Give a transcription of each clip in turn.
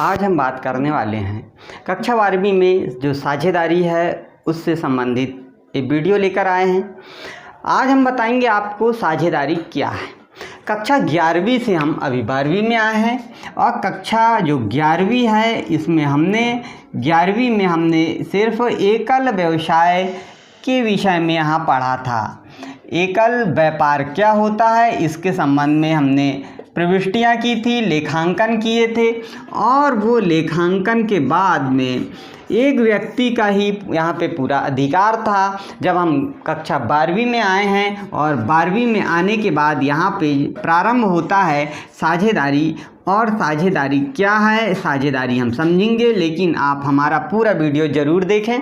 आज हम बात करने वाले हैं कक्षा 12वीं में जो साझेदारी है उससे संबंधित एक वीडियो लेकर आए हैं। आज हम बताएंगे आपको साझेदारी क्या है। कक्षा 11वीं से हम अभी 12वीं में आए हैं और कक्षा जो 11वीं है इसमें हमने 11वीं में हमने सिर्फ एकल व्यवसाय के विषय में यहाँ पढ़ा था। एकल व्यापार क्या होता है इसके संबंध में हमने प्रविष्टियाँ की थी, लेखांकन किए थे और वो लेखांकन के बाद में एक व्यक्ति का ही यहाँ पे पूरा अधिकार था। जब हम कक्षा 12वीं में आए हैं और 12वीं में आने के बाद यहाँ पे प्रारंभ होता है साझेदारी। और साझेदारी क्या है, साझेदारी हम समझेंगे, लेकिन आप हमारा पूरा वीडियो ज़रूर देखें।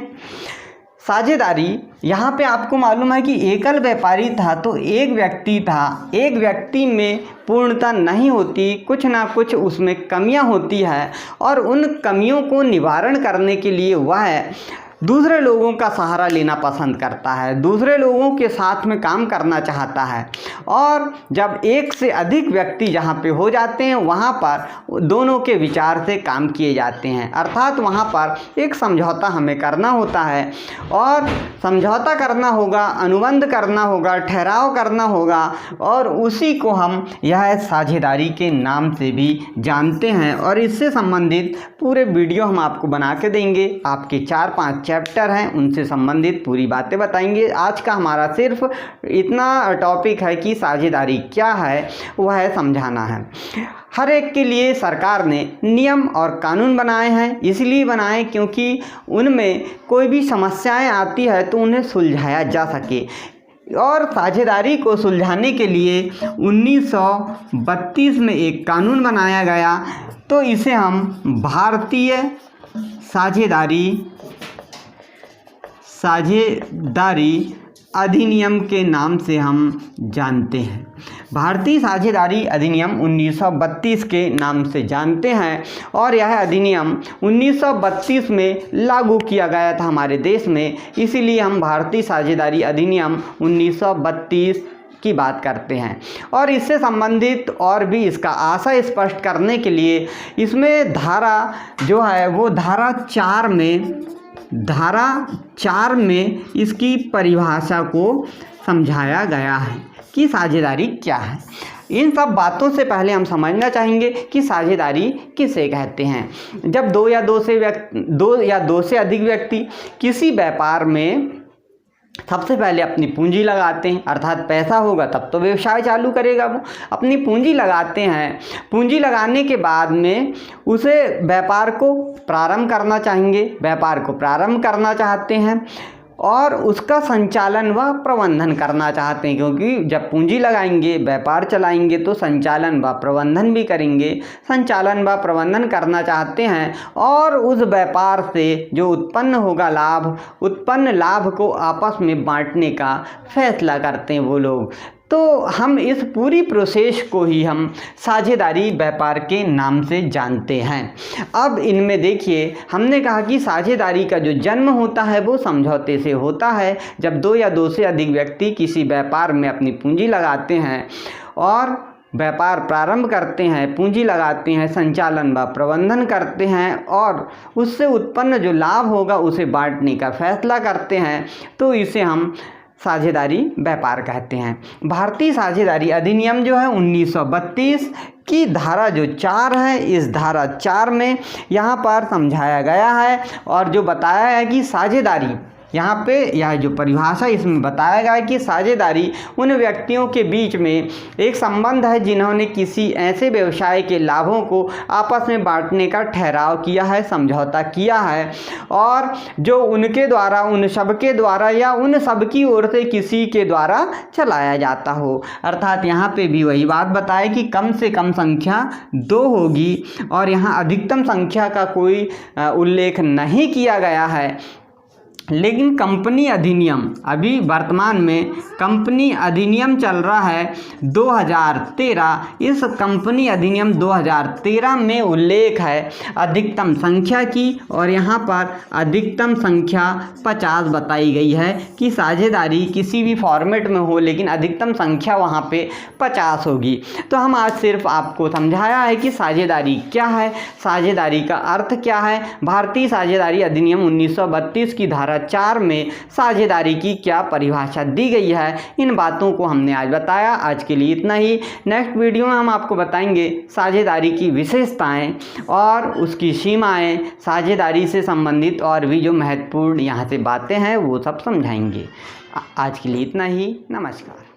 साझेदारी यहाँ पे आपको मालूम है कि एकल व्यापारी था तो एक व्यक्ति था, एक व्यक्ति में पूर्णता नहीं होती, कुछ ना कुछ उसमें कमियां होती है और उन कमियों को निवारण करने के लिए वह दूसरे लोगों का सहारा लेना पसंद करता है, दूसरे लोगों के साथ में काम करना चाहता है। और जब एक से अधिक व्यक्ति जहाँ पे हो जाते हैं वहाँ पर दोनों के विचार से काम किए जाते हैं, अर्थात वहाँ पर एक समझौता हमें करना होता है और समझौता करना होगा, अनुबंध करना होगा, ठहराव करना होगा और उसी को हम यह साझेदारी के नाम से भी जानते हैं। और इससे संबंधित पूरे वीडियो हम आपको बना के देंगे। आपके 4-5 चैप्टर हैं, उनसे संबंधित पूरी बातें बताएंगे। आज का हमारा सिर्फ इतना टॉपिक है कि साझेदारी क्या है वह समझाना है। हर एक के लिए सरकार ने नियम और कानून बनाए हैं, इसलिए बनाए क्योंकि उनमें कोई भी समस्याएं आती है तो उन्हें सुलझाया जा सके। और साझेदारी को सुलझाने के लिए 1932 में एक कानून बनाया गया, तो इसे हम भारतीय साझेदारी अधिनियम के नाम से हम जानते हैं। भारतीय साझेदारी अधिनियम 1932 के नाम से जानते हैं और यह अधिनियम 1932 में लागू किया गया था हमारे देश में, इसीलिए हम भारतीय साझेदारी अधिनियम 1932 की बात करते हैं। और इससे संबंधित और भी इसका आशय स्पष्ट करने के लिए इसमें धारा जो है वो धारा 4 में इसकी परिभाषा को समझाया गया है कि साझेदारी क्या है। इन सब बातों से पहले हम समझना चाहेंगे कि साझेदारी किसे कहते हैं। जब दो या दो से अधिक व्यक्ति किसी व्यापार में सबसे पहले अपनी पूंजी लगाते हैं, अर्थात पैसा होगा तब तो व्यवसाय चालू करेगा, वो अपनी पूंजी लगाते हैं। पूंजी लगाने के बाद में उसे व्यापार को प्रारंभ करना चाहते हैं और उसका संचालन व प्रबंधन करना चाहते हैं, क्योंकि जब पूंजी लगाएंगे, व्यापार चलाएंगे तो संचालन व प्रबंधन भी करेंगे। संचालन व प्रबंधन करना चाहते हैं और उस व्यापार से जो उत्पन्न लाभ को आपस में बांटने का फैसला करते हैं वो लोग। तो हम इस पूरी प्रोसेस को ही हम साझेदारी व्यापार के नाम से जानते हैं। अब इनमें देखिए, हमने कहा कि साझेदारी का जो जन्म होता है वो समझौते से होता है। जब दो से अधिक व्यक्ति किसी व्यापार में अपनी पूंजी लगाते हैं और व्यापार प्रारंभ करते हैं, पूंजी लगाते हैं, संचालन व प्रबंधन करते हैं और उससे उत्पन्न जो लाभ होगा उसे बांटने का फैसला करते हैं, तो इसे हम साझेदारी व्यापार कहते हैं। भारतीय साझेदारी अधिनियम जो है 1932 की धारा जो 4 है, इस धारा 4 में यहाँ पर समझाया गया है और जो बताया है कि साझेदारी, यहाँ पे यह जो परिभाषा इसमें बताया गया है कि साझेदारी उन व्यक्तियों के बीच में एक संबंध है जिन्होंने किसी ऐसे व्यवसाय के लाभों को आपस में बांटने का ठहराव किया है, समझौता किया है और जो उनके द्वारा, उन सबके द्वारा या उन सबकी ओर से किसी के द्वारा चलाया जाता हो। अर्थात यहाँ पे भी वही बात बताए कि कम से कम संख्या 2 होगी और यहाँ अधिकतम संख्या का कोई उल्लेख नहीं किया गया है। लेकिन कंपनी अधिनियम, अभी वर्तमान में कंपनी अधिनियम चल रहा है 2013। इस कंपनी अधिनियम 2013 में उल्लेख है अधिकतम संख्या की, और यहाँ पर अधिकतम संख्या 50 बताई गई है कि साझेदारी किसी भी फॉर्मेट में हो, लेकिन अधिकतम संख्या वहाँ पे 50 होगी। तो हम आज सिर्फ आपको समझाया है कि साझेदारी क्या है, साझेदारी का अर्थ क्या है, भारतीय साझेदारी अधिनियम 1932 की धारा 4 में साझेदारी की क्या परिभाषा दी गई है। इन बातों को हमने आज बताया। आज के लिए इतना ही। नेक्स्ट वीडियो में हम आपको बताएंगे साझेदारी की विशेषताएं और उसकी सीमाएं, साझेदारी से संबंधित और भी जो महत्वपूर्ण यहाँ से बातें हैं वो सब समझाएंगे। आज के लिए इतना ही। नमस्कार।